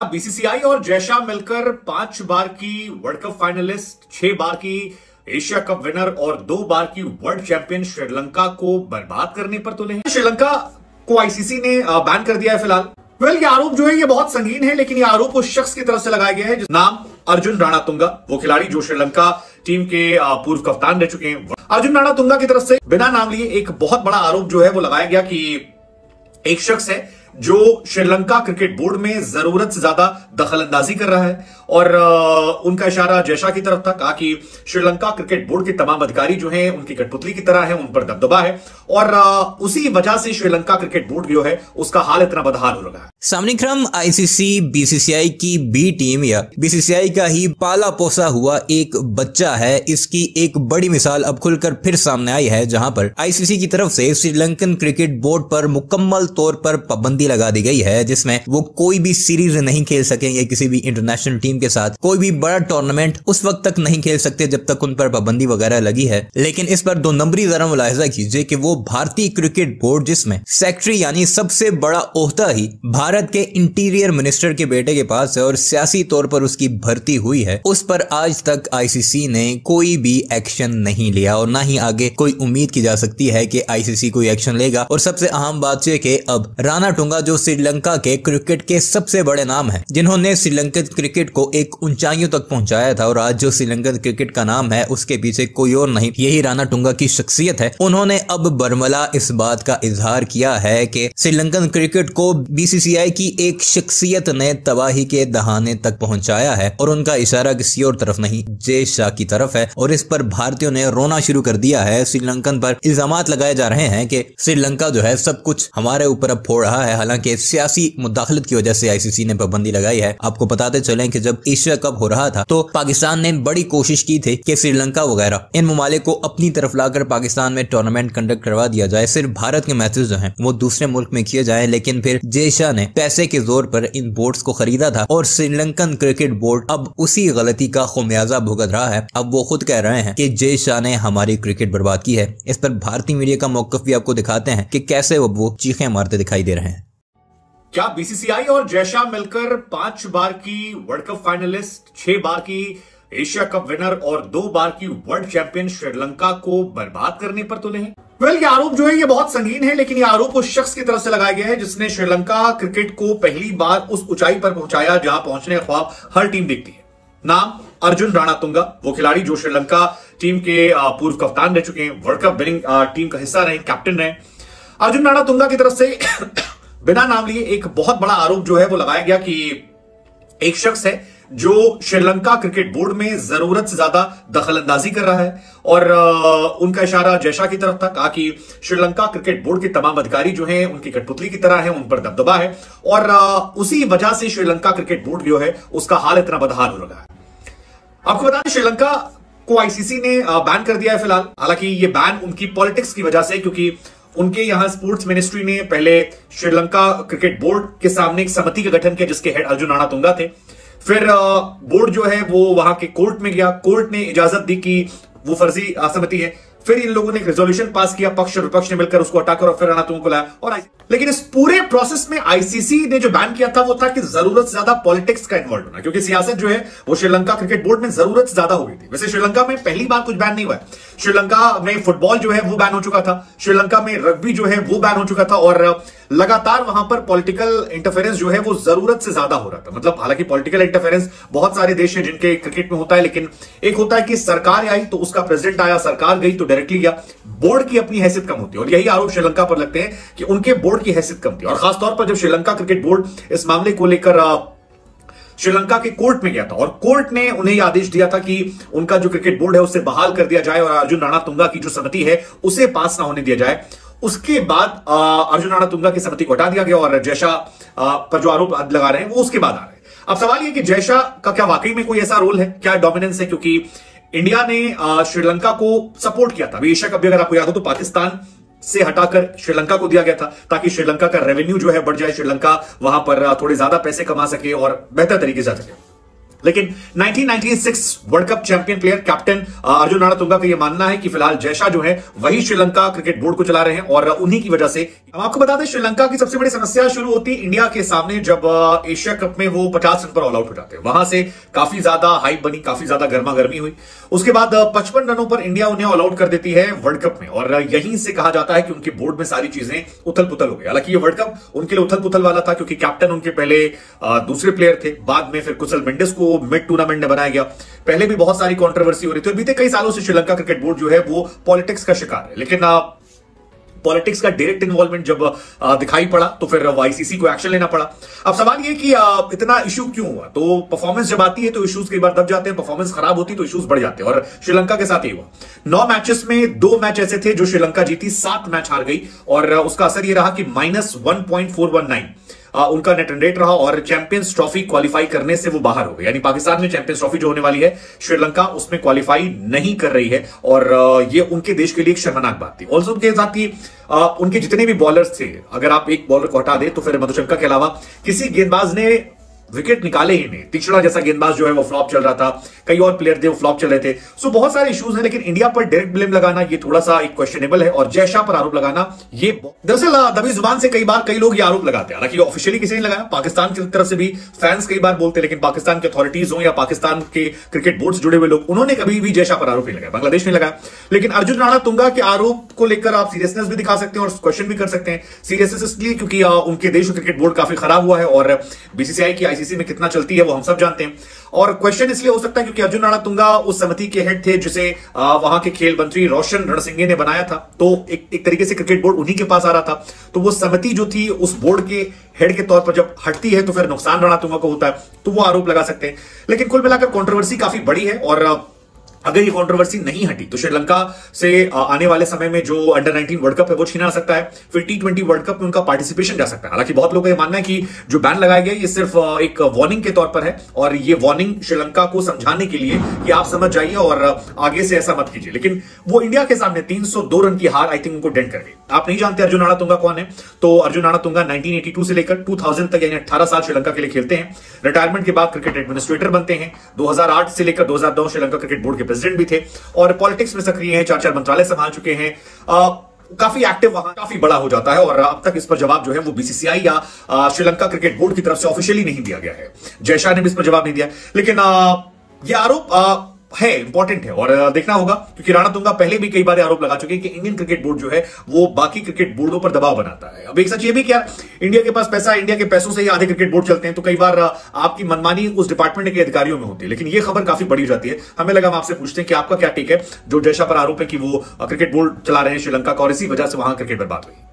BCCI और जयशाह मिलकर 5 बार की वर्ल्ड कप फाइनलिस्ट, 6 बार की एशिया कप विनर और 2 बार की वर्ल्ड चैंपियन श्रीलंका को बर्बाद करने पर तुले हैं। श्रीलंका को आईसीसी ने बैन कर दिया है फिलहाल। ये आरोप जो है ये बहुत संगीन है, लेकिन ये आरोप उस शख्स की तरफ से लगाया गया है जिसका नाम अर्जुन राणातुंगा, वो खिलाड़ी जो श्रीलंका टीम के पूर्व कप्तान रह चुके हैं। अर्जुन राणातुंगा की तरफ से बिना नाम लिए एक बहुत बड़ा आरोप जो है वो लगाया गया कि एक शख्स है जो श्रीलंका क्रिकेट बोर्ड में जरूरत से ज्यादा दखलंदाजी कर रहा है और उनका इशारा जयशाह की तरफ था। कहा कि श्रीलंका क्रिकेट बोर्ड के तमाम अधिकारी जो हैं उनकी कठपुतली की तरह है, उन पर दबदबा है और उसी वजह से श्रीलंका क्रिकेट बोर्ड जो है उसका हाल इतना बदहाल हो रहा है। सामने क्रम आईसीसी बीसीसीआई की बी टीम या बीसीसीआई का ही पाला पोसा हुआ एक बच्चा है। इसकी एक बड़ी मिसाल अब खुलकर फिर सामने आई है, जहां पर आईसीसी की तरफ से श्रीलंकन क्रिकेट बोर्ड पर मुकम्मल तौर पर पाबंदी लगा दी गई है, जिसमें वो कोई भी सीरीज नहीं खेल सकेंगे किसी भी इंटरनेशनल टीम के साथ। कोई भी बड़ा टूर्नामेंट उस वक्त तक नहीं खेल सकते जब तक उन पर पाबंदी वगैरह लगी है। लेकिन इस पर 2 नंबरी जरा मुलाहिजा कीजिए कि वो भारतीय क्रिकेट बोर्ड, जिसमें सेक्रेटरी यानी सबसे बड़ा ओहदा ही भारत के इंटीरियर मिनिस्टर के बेटे के पास है और सियासी तौर पर उसकी भर्ती हुई है, उस पर आज तक आईसीसी ने कोई भी एक्शन नहीं लिया और ना ही आगे कोई उम्मीद की जा सकती है कि आईसीसी कोई एक्शन लेगा। और सबसे अहम बात यह कि अब राणातुंगा जो श्रीलंका के क्रिकेट के सबसे बड़े नाम हैं, जिन्होंने श्रीलंकन क्रिकेट को एक ऊंचाइयों तक पहुंचाया था, और आज जो श्रीलंकन क्रिकेट का नाम है उसके पीछे कोई और नहीं, यही राणातुंगा की शख्सियत है। उन्होंने अब बरमला इस बात का इजहार किया है कि श्रीलंकन क्रिकेट को बीसीसीआई की एक शख्सियत ने तबाही के दहाने तक पहुंचाया है और उनका इशारा किसी और तरफ नहीं, जयशाह की तरफ है। और इस पर भारतीयों ने रोना शुरू कर दिया है। श्रीलंकन पर इल्जामात लगाए जा रहे हैं कि श्रीलंका जो है सब कुछ हमारे ऊपर अब फोड़ रहा है, हालांकि सियासी मुदाखलत की वजह से आईसीसी ने पाबंदी लगाई है। आपको बताते चलें कि जब एशिया कप हो रहा था तो पाकिस्तान ने बड़ी कोशिश की थी कि श्रीलंका वगैरह इन ममालिक को अपनी तरफ लाकर पाकिस्तान में टूर्नामेंट कंडक्ट करवा दिया जाए, सिर्फ भारत के मैचेस जो हैं वो दूसरे मुल्क में किए जाए। लेकिन फिर जयशाह ने पैसे के जोर पर इन बोर्ड्स को खरीदा था और श्रीलंकन क्रिकेट बोर्ड अब उसी गलती का खुमियाजा भुगत रहा है। अब वो खुद कह रहे हैं कि जयशाह ने हमारी क्रिकेट बर्बाद की है। इस पर भारतीय मीडिया का मौकफ भी आपको दिखाते हैं कि कैसे वो चीखें मारते दिखाई दे रहे हैं। क्या बीसीसीआई और जयशाह मिलकर 5 बार की वर्ल्ड कप फाइनलिस्ट, 6 बार की एशिया कप विनर और 2 बार की वर्ल्ड चैंपियन श्रीलंका को बर्बाद करने पर तुले हैं? ये आरोप जो है ये बहुत संगीन है, लेकिन ये आरोप उस शख्स की तरफ से लगाया गया है जिसने श्रीलंका क्रिकेट को पहली बार उस ऊंचाई पर पहुंचाया जहां पहुंचने का ख्वाब हर टीम देखती है। नाम अर्जुन राणातुंगा, वो खिलाड़ी जो श्रीलंका टीम के पूर्व कप्तान रह चुके हैं, वर्ल्ड कप विनिंग टीम का हिस्सा रहे, कैप्टन रहे। अर्जुन राणातुंगा की तरफ से बिना नाम लिए एक बहुत बड़ा आरोप जो है वो लगाया गया कि एक शख्स है जो श्रीलंका क्रिकेट बोर्ड में जरूरत से ज्यादा दखलंदाजी कर रहा है और उनका इशारा जयशाह की तरफ था। कहा कि श्रीलंका क्रिकेट बोर्ड के तमाम अधिकारी जो हैं उनकी कठपुतली की तरह है, उन पर दबदबा है और उसी वजह से श्रीलंका क्रिकेट बोर्ड जो है उसका हाल इतना बदहाल हो रहा है। आपको बता दें श्रीलंका को आईसीसी ने बैन कर दिया है फिलहाल। हालांकि ये बैन उनकी पॉलिटिक्स की वजह से, क्योंकि उनके यहां स्पोर्ट्स मिनिस्ट्री ने पहले श्रीलंका क्रिकेट बोर्ड के सामने एक समिति का गठन किया जिसके हेड अर्जुन राणातुंगा थे। फिर बोर्ड जो है वो वहां के कोर्ट में गया, कोर्ट ने इजाजत दी कि वो फर्जी समिति है। फिर इन लोगों ने एक रेजोल्यूशन पास किया, पक्ष और विपक्ष ने मिलकर उसको हटाकर और फिर राणातुंगा को लाया। और लेकिन इस पूरे प्रोसेस में आईसीसी ने जो बैन किया था वो था कि जरूरत से ज्यादा पॉलिटिक्स का इन्वॉल्व होना, क्योंकि सियासत जो है वो श्रीलंका क्रिकेट बोर्ड में जरूरत से ज्यादा हो गई थी। वैसे श्रीलंका में पहली बार कुछ बैन नहीं हुआ है। श्रीलंका में फुटबॉल जो है वो बैन हो चुका था, श्रीलंका में रग्बी जो है वो बैन हो चुका था और लगातार वहां पर पॉलिटिकल इंटरफेरेंस जो है वो जरूरत से ज्यादा हो रहा था। मतलब हालांकि पॉलिटिकल इंटरफेरेंस बहुत सारे देश हैं जिनके क्रिकेट में होता है, लेकिन एक होता है कि सरकार आई तो उसका प्रेसिडेंट आया, सरकार गई तो डायरेक्टली गया। बोर्ड की अपनी हैसियत कम होती है और यही आरोप श्रीलंका पर लगते हैं कि उनके बोर्ड की हैसियत कम थी। और खासतौर पर जब श्रीलंका क्रिकेट बोर्ड इस मामले को लेकर श्रीलंका के कोर्ट में गया था और कोर्ट ने उन्हें यह आदेश दिया था कि उनका जो क्रिकेट बोर्ड है उसे बहाल कर दिया जाए और अर्जुन राणातुंगा की जो समिति है उसे पास ना होने दिया जाए। उसके बाद अर्जुन राणातुंगा की समिति को हटा दिया गया और जयशाह पर जो आरोप लगा रहे हैं वो उसके बाद आ रहे हैं। अब सवाल यह कि जयशाह का क्या वाकई में कोई ऐसा रोल है, क्या डोमिनेंस है? क्योंकि इंडिया ने श्रीलंका को सपोर्ट किया था। एशिया कप भी अगर आपको याद हो तो पाकिस्तान से हटाकर श्रीलंका को दिया गया था ताकि श्रीलंका का रेवेन्यू जो है बढ़ जाए, श्रीलंका वहां पर थोड़े ज्यादा पैसे कमा सके और बेहतर तरीके से जा सके। लेकिन 1996 world cup champion player captain Arjun Ranatunga का यह मानना है कि फिलहाल जयशा जो है वही श्रीलंका क्रिकेट बोर्ड को चला रहे हैं और उन्हीं की वजह से। हम आपको बता दें श्रीलंका की सबसे बड़ी समस्या शुरू होती है इंडिया के सामने जब एशिया कप में वो 50 रन पर ऑल आउट हो जाते हैं। वहां से काफी ज्यादा हाइप बनी, काफी ज्यादा गर्मा गर्मी हुई। उसके बाद 55 रनों पर इंडिया उन्हें ऑल आउट कर देती है वर्ल्ड कप में और यहीं से कहा जाता है कि उनके बोर्ड में सारी चीजें उथल पुथल हो गई। हालांकि ये वर्ल्ड कप उनके लिए उथल पुथल वाला था क्योंकि कैप्टन उनके पहले दूसरे प्लेयर थे, बाद में फिर कुशल मेंडिस को मिड टूर्नामेंट में बनाया गया। पहले भी बहुत सारी कंट्रोवर्सी हो रही थी और बीते कई सालों से श्रीलंका क्रिकेट बोर्ड जो है वो पॉलिटिक्स का शिकार है। लेकिन पॉलिटिक्स का डायरेक्ट इन्वॉल्वमेंट जब दिखाई पड़ा तो फिर आईसीसी को एक्शन लेना पड़ा। अब सवाल ये कि इतना इशू क्यों हुआ? तो परफॉर्मेंस जब आती है तो इश्यूज कई बार दब जाते हैं, परफॉर्मेंस खराब होती तो इश्यूज बढ़ जाते हैं और श्रीलंका के साथ ही हुआ। 9 मैचेस में 2 मैच ऐसे थे जो श्रीलंका जीती, 7 मैच हार गई और उसका असर यह रहा कि -1.419 उनका नेट रन रेट रहा और चैंपियंस ट्रॉफी क्वालिफाई करने से वो बाहर हो गए। यानी पाकिस्तान में चैंपियंस ट्रॉफी जो होने वाली है श्रीलंका उसमें क्वालिफाई नहीं कर रही है और ये उनके देश के लिए एक शर्मनाक बात थी। ऑल्सो उनके साथ ही उनके जितने भी बॉलर्स थे, अगर आप एक बॉलर को हटा दे तो फिर मधुशंका के अलावा किसी गेंदबाज ने विकेट निकाले ही नहीं। तीक्ष्णा जैसा गेंदबाज जो है वो फ्लॉप चल रहा था, कई और प्लेयर थे वो फ्लॉप चल रहे थे। सो बहुत सारे इश्यूज हैं, लेकिन इंडिया पर डायरेक्ट ब्लेम लगाना ये थोड़ा सा एक क्वेश्चनेबल है और जयशा पर आरोप लगाना ये दरअसल दबी जुबान से कई लोग ये आरोप लगाते हैं। हालांकि ऑफिशियली किसी ने लगाया, पाकिस्तान की तरफ से भी फैंस कई बार बोलते हैं, लेकिन पाकिस्तान की अथॉरिटीज हो या पाकिस्तान के क्रिकेट बोर्ड से जुड़े हुए लोग, उन्होंने कभी भी जयशा पर आरोप नहीं लगाया, बांग्लादेश ने लगाया। लेकिन अर्जुन रणतुंगा के आरोप को लेकर आप सीरियसनेस भी दिखा सकते हैं और क्वेश्चन भी कर सकते हैं। सीरियसनेस इसलिए क्योंकि उनके देश में क्रिकेट बोर्ड काफी खराब हुआ है और बीसीसीआई की आईसीसी में कितना चलती है वो हम सब जानते हैं। और क्वेश्चन इसलिए हो सकता है क्योंकि अर्जुन रणतुंगा उस समिति के हेड थे जिसे वहां के खेल मंत्री रोशन रणसिंघे ने बनाया था। तो एक तरीके से क्रिकेट बोर्ड उन्हीं के पास आ रहा था। तो वो समिति जो थी उस बोर्ड के हेड के तौर पर जब हटती है तो फिर नुकसान रणतुंगा को होता है, तो वो आरोप लगा सकते हैं। लेकिन कुल मिलाकर कंट्रोवर्सी काफी बड़ी है और अगर ये कंट्रोवर्सी नहीं हटी तो श्रीलंका से आने वाले समय में जो अंडर 19 वर्ल्ड कप है वो छीना सकता है, फिर T20 वर्ल्ड कप में उनका पार्टिसिपेशन जा सकता है। हालांकि बहुत लोगों का ये मानना है कि जो बैन लगाया गया ये सिर्फ एक वार्निंग के तौर पर है और ये वार्निंग श्रीलंका को समझाने के लिए कि आप समझ जाइए और आगे से ऐसा मत कीजिए। लेकिन वो इंडिया के सामने 302 रन की हार आई थिंक उनको डेंट कर गई। आप नहीं जानते अर्जुन रणतुंगा कौन है, तो अर्जुन रणतुंगा 1982 से लेकर 2000 तक यानी 18 साल श्रीलंका के लिए खेलते हैं। रिटायरमेंट के बाद क्रिकेट एडमिनिस्ट्रेटर बनते हैं। 2008 से लेकर 2009 श्रीलंका क्रिकेट बोर्ड के प्रेसिडेंट भी थे और पॉलिटिक्स में सक्रिय हैं, 4 मंत्रालय संभाल चुके हैं, काफी एक्टिव वहां काफी बड़ा हो जाता है और अब तक इस पर जवाब जो है वो बीसीसीआई या श्रीलंका क्रिकेट बोर्ड की तरफ से ऑफिशियली नहीं दिया गया है। जयशा ने भी इस पर जवाब नहीं दिया, लेकिन यह आरोप है इंपॉर्टेंट है और देखना होगा क्योंकि रणतुंगा पहले भी कई बार आरोप लगा चुके हैं कि इंडियन क्रिकेट बोर्ड जो है वो बाकी क्रिकेट बोर्डों पर दबाव बनाता है। अब एक सच ये भी कि यार इंडिया के पास पैसा है, इंडिया के पैसों से ही आधे क्रिकेट बोर्ड चलते हैं, तो कई बार आपकी मनमानी उस डिपार्टमेंट के अधिकारियों में होती है। लेकिन ये खबर काफी बड़ी हो जाती है। हमें लगा हम आपसे पूछते हैं कि आपका क्या टेक है जो जयशा पर आरोप है कि वो क्रिकेट बोर्ड चला रहे हैं श्रीलंका का और इसी वजह से वहां क्रिकेट बर्बाद हुई।